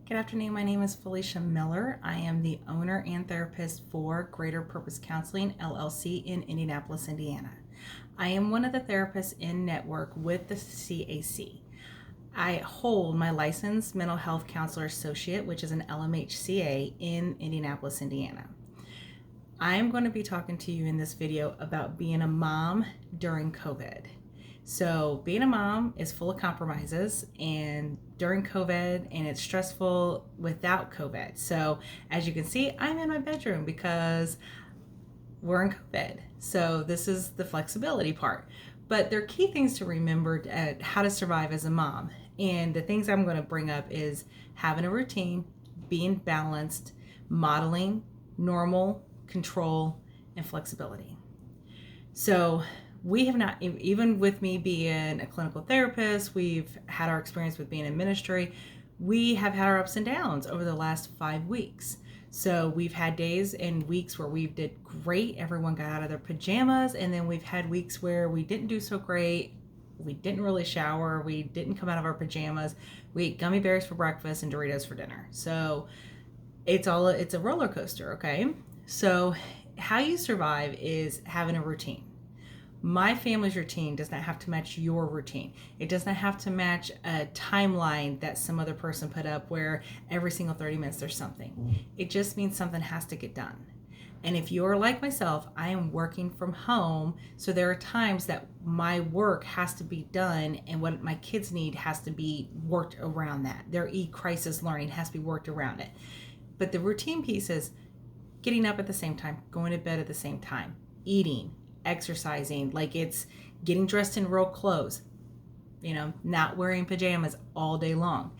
Good afternoon. My name is Falicia Miller. I am the owner and therapist for Greater Purpose Counseling, LLC in Indianapolis, Indiana. I am one of the therapists in network with the CAC. I hold my licensed mental health counselor associate, which is an LMHCA in Indianapolis, Indiana. I am going to be talking to you in this video about being a mom during COVID. So being a mom is full of compromises and during COVID, and it's stressful without COVID. So as you can see, I'm in my bedroom because we're in COVID. So this is the flexibility part. But there are key things to remember at how to survive as a mom. And the things I'm going to bring up is having a routine, being balanced, modeling, normal, control, and flexibility. So we have not, even with me being a clinical therapist, we've had our experience with being in ministry. We have had our ups and downs over the last 5 weeks. So we've had days and weeks where we did great. Everyone got out of their pajamas. And then we've had weeks where we didn't do so great. We didn't really shower. We didn't come out of our pajamas. We ate gummy bears for breakfast and Doritos for dinner. So it's a roller coaster, okay? So how you survive is having a routine. My family's routine does not have to match your routine. It does not have to match a timeline that some other person put up where every single 30 minutes there's something. It just means something has to get done. And if you're like myself, I am working from home. So there are times that my work has to be done and what my kids need has to be worked around that. Their crisis learning has to be worked around it. But the routine piece is getting up at the same time, going to bed at the same time, eating, exercising, like it's getting dressed in real clothes, not wearing pajamas all day long,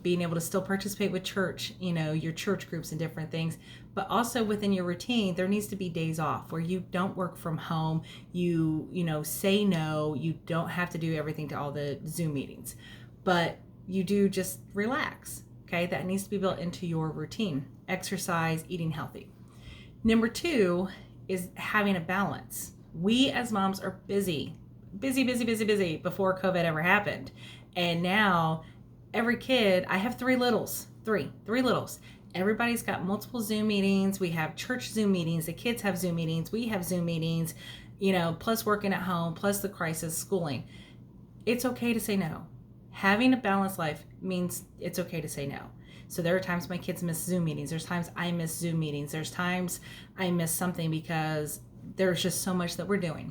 being able to still participate with church, your church groups and different things, but also within your routine, there needs to be days off where you don't work from home, you say no, you don't have to do everything to all the Zoom meetings, but you do just relax, okay? That needs to be built into your routine, exercise, eating healthy. Number 2 is having a balance. We as moms are busy before COVID ever happened. And now every kid, I have three littles. Everybody's got multiple Zoom meetings. We have church Zoom meetings. The kids have Zoom meetings. We have Zoom meetings, plus working at home, plus the crisis schooling. It's okay to say no. Having a balanced life means it's okay to say no. So there are times my kids miss Zoom meetings. There's times I miss Zoom meetings. There's times I miss something because there's just so much that we're doing.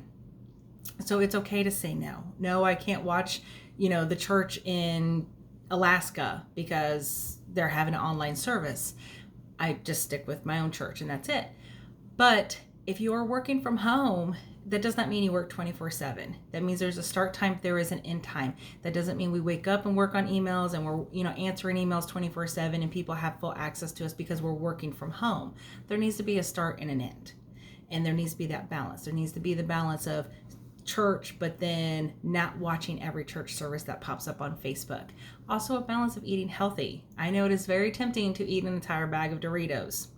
So it's okay to say no. No, I can't watch, the church in Alaska because they're having an online service. I just stick with my own church and that's it. But if you are working from home, that does not mean you work 24/7. That means there's a start time, there is an end time. That doesn't mean we wake up and work on emails and we're, answering emails 24/7 and people have full access to us because we're working from home. There needs to be a start and an end. And there needs to be that balance. There needs to be the balance of church, but then not watching every church service that pops up on Facebook. Also a balance of eating healthy. I know it is very tempting to eat an entire bag of Doritos,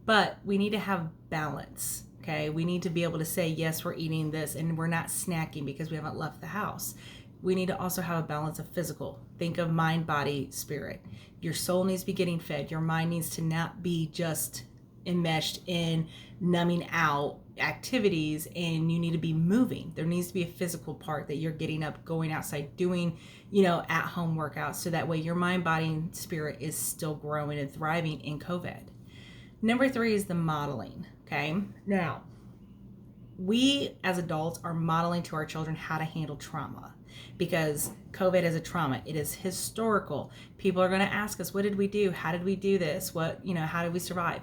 but we need to have balance. Okay, we need to be able to say, yes, we're eating this and we're not snacking because we haven't left the house. We need to also have a balance of physical. Think of mind, body, spirit. Your soul needs to be getting fed. Your mind needs to not be just enmeshed in numbing out activities, and you need to be moving. There needs to be a physical part that you're getting up, going outside, doing, at home workouts. So that way your mind, body, and spirit is still growing and thriving in COVID. Number 3 is the modeling. Okay. Now, we as adults are modeling to our children how to handle trauma because COVID is a trauma. It is historical. People are going to ask us, what did we do? How did we do this? How did we survive?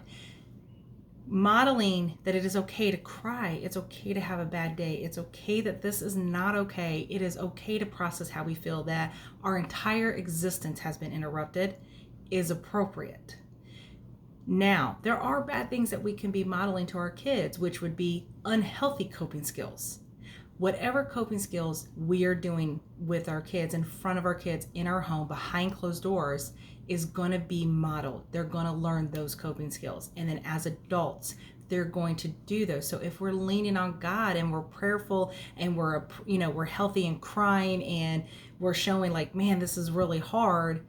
Modeling that it is okay to cry. It's okay to have a bad day. It's okay that this is not okay. It is okay to process how we feel that our entire existence has been interrupted is appropriate. Now, there are bad things that we can be modeling to our kids, which would be unhealthy coping skills. Whatever coping skills we are doing with our kids, in front of our kids, in our home, behind closed doors, is going to be modeled. They're going to learn those coping skills. And then as adults, they're going to do those. So if we're leaning on God and we're prayerful and we're healthy and crying and we're showing like, man, this is really hard,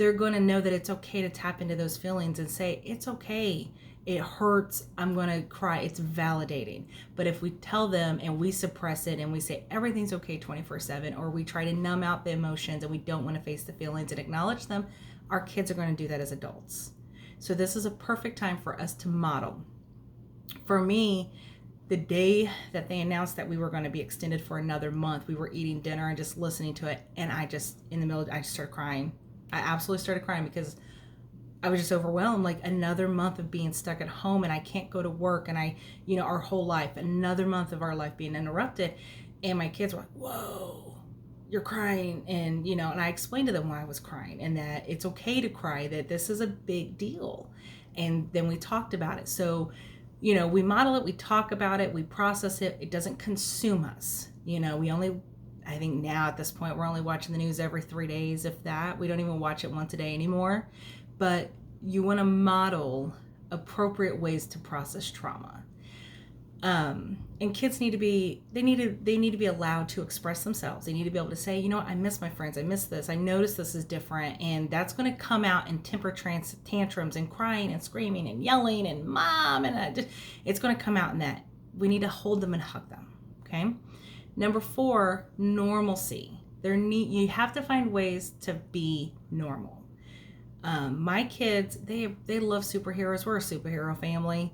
they're going to know that it's okay to tap into those feelings and say, it's okay. It hurts. I'm going to cry. It's validating. But if we tell them and we suppress it and we say everything's okay 24/7, or we try to numb out the emotions and we don't want to face the feelings and acknowledge them, our kids are going to do that as adults. So this is a perfect time for us to model. For me, the day that they announced that we were going to be extended for another month, we were eating dinner and just listening to it. And I just started crying. I absolutely started crying because I was just overwhelmed. Like, another month of being stuck at home and I can't go to work, and our whole life, another month of our life being interrupted. And my kids were like, whoa, you're crying. And, and I explained to them why I was crying and that it's okay to cry, that this is a big deal. And then we talked about it. So, we model it, we talk about it, we process it. It doesn't consume us. I think now at this point, we're only watching the news every 3 days, if that. We don't even watch it once a day anymore. But you want to model appropriate ways to process trauma. And kids need to be allowed to express themselves. They need to be able to say, I miss my friends. I miss this. I notice this is different. And that's going to come out in temper tantrums and crying and screaming and yelling and mom. And it's going to come out in that. We need to hold them and hug them. Okay. Number 4, normalcy. You have to find ways to be normal. My kids, they love superheroes. We're a superhero family.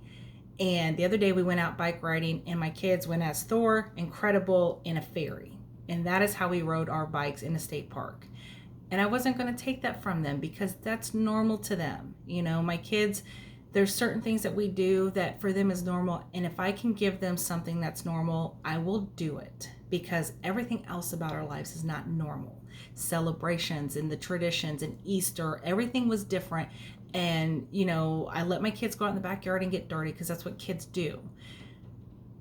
And the other day we went out bike riding and my kids went as Thor, Incredible, and a fairy. And that is how we rode our bikes in a state park. And I wasn't going to take that from them because that's normal to them. My kids, there's certain things that we do that for them is normal. And if I can give them something that's normal, I will do it, because everything else about our lives is not normal. Celebrations and the traditions and Easter, everything was different. And, I let my kids go out in the backyard and get dirty because that's what kids do.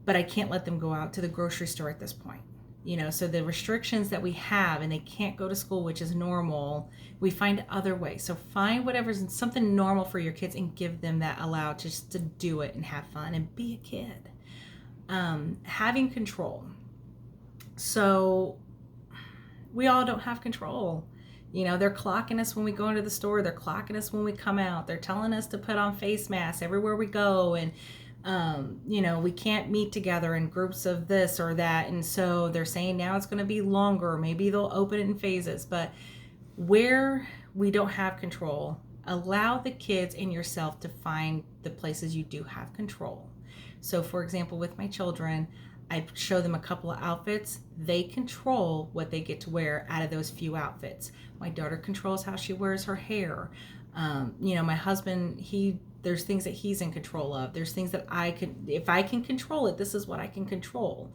But I can't let them go out to the grocery store at this point. So the restrictions that we have, and they can't go to school, which is normal, we find other ways. So find whatever's something normal for your kids and give them that just to do it and have fun and be a kid. Having control. So we all don't have control. They're clocking us when we go into the store. They're clocking us when we come out. They're telling us to put on face masks everywhere we go. And, we can't meet together in groups of this or that. And so they're saying now it's going to be longer. Maybe they'll open it in phases. But where we don't have control, allow the kids and yourself to find the places you do have control. So, for example, with my children, I show them a couple of outfits. They control what they get to wear out of those few outfits. My daughter controls how she wears her hair. My husband, there's things that he's in control of. There's things that if I can control it, this is what I can control.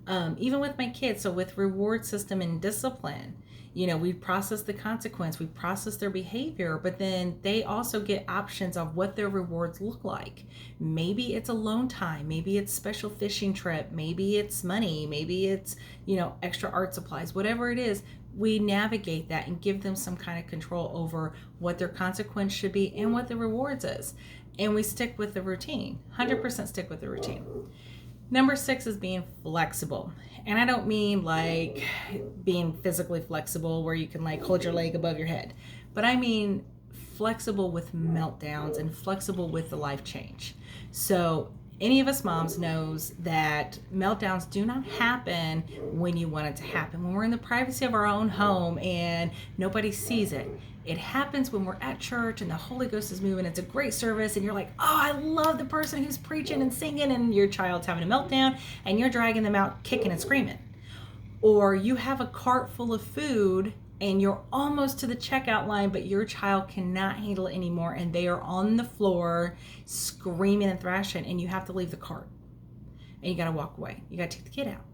Even with my kids, so with reward system and discipline, we process the consequence, we process their behavior, but then they also get options of what their rewards look like. Maybe it's alone time, maybe it's special fishing trip, maybe it's money, maybe it's, extra art supplies, whatever it is. We navigate that and give them some kind of control over what their consequence should be and what the rewards is. And we stick with the routine, 100% stick with the routine. Number 6 is being flexible. And I don't mean like being physically flexible where you can like hold your leg above your head, but I mean flexible with meltdowns and flexible with the life change. So any of us moms knows that meltdowns do not happen when you want it to happen, when we're in the privacy of our own home and nobody sees it. It happens when we're at church and the Holy Ghost is moving. It's a great service and you're like, oh, I love the person who's preaching and singing, and your child's having a meltdown and you're dragging them out kicking and screaming. Or you have a cart full of food and you're almost to the checkout line, but your child cannot handle it anymore and they are on the floor screaming and thrashing, and you have to leave the cart and you got to walk away. You got to take the kid out.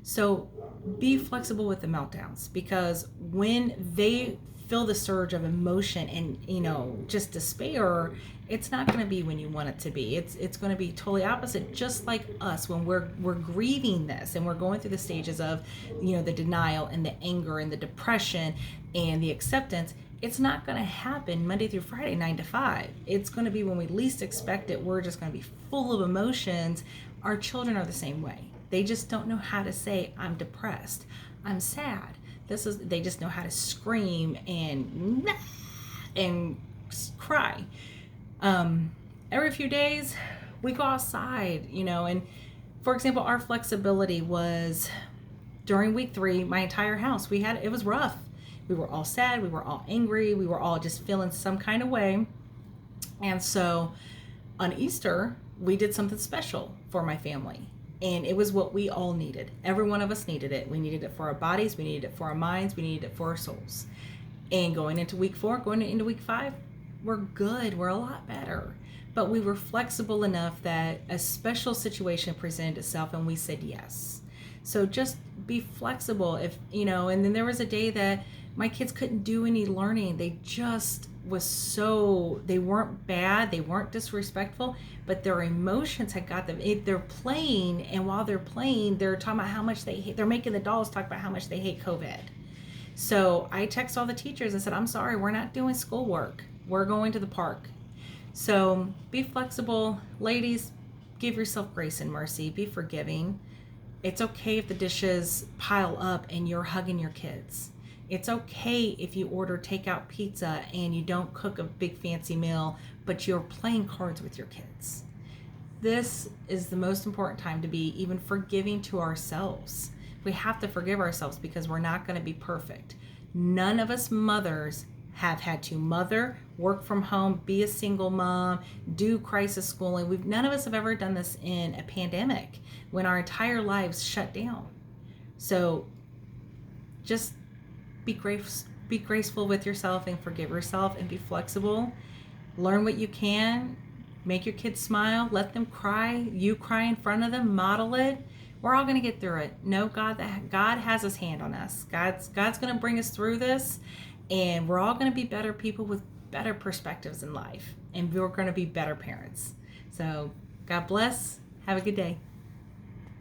So be flexible with the meltdowns, because when they feel the surge of emotion and just despair, it's not going to be when you want it to be. It's going to be totally opposite. Just like us, when we're grieving this and we're going through the stages of the denial and the anger and the depression and the acceptance, it's not going to happen Monday through Friday 9 to 5. It's going to be when we least expect it. We're just going to be full of emotions. Our children are the same way. They just don't know how to say, I'm depressed, I'm sad. They just know how to scream and and cry. Every few days we go outside, and for example, our flexibility was during week 3, my entire house, it was rough. We were all sad. We were all angry. We were all just feeling some kind of way. And so on Easter, we did something special for my family. And it was what we all needed. Every one of us needed it. We needed it for our bodies. We needed it for our minds. We needed it for our souls. And going into week 4, going into week 5, we're good. We're a lot better. But we were flexible enough that a special situation presented itself and we said yes. So just be flexible. And then there was a day that my kids couldn't do any learning. They just they weren't bad, they weren't disrespectful, but their emotions had got them. They're playing, and while they're playing, they're talking about how much they're making the dolls talk about how much they hate COVID. So I text all the teachers and said, I'm sorry, we're not doing schoolwork. We're going to the park. So be flexible. Ladies, give yourself grace and mercy. Be forgiving. It's okay if the dishes pile up and you're hugging your kids. It's okay if you order takeout pizza and you don't cook a big fancy meal, but you're playing cards with your kids. This is the most important time to be even forgiving to ourselves. We have to forgive ourselves because we're not going to be perfect. None of us mothers have had to mother, work from home, be a single mom, do crisis schooling. None of us have ever done this in a pandemic when our entire lives shut down. So just be graceful with yourself and forgive yourself and be flexible. Learn what you can. Make your kids smile. Let them cry. You cry in front of them. Model it. We're all going to get through it. Know God has his hand on us. God's going to bring us through this, and we're all going to be better people with better perspectives in life, and we're going to be better parents. So God bless. Have a good day.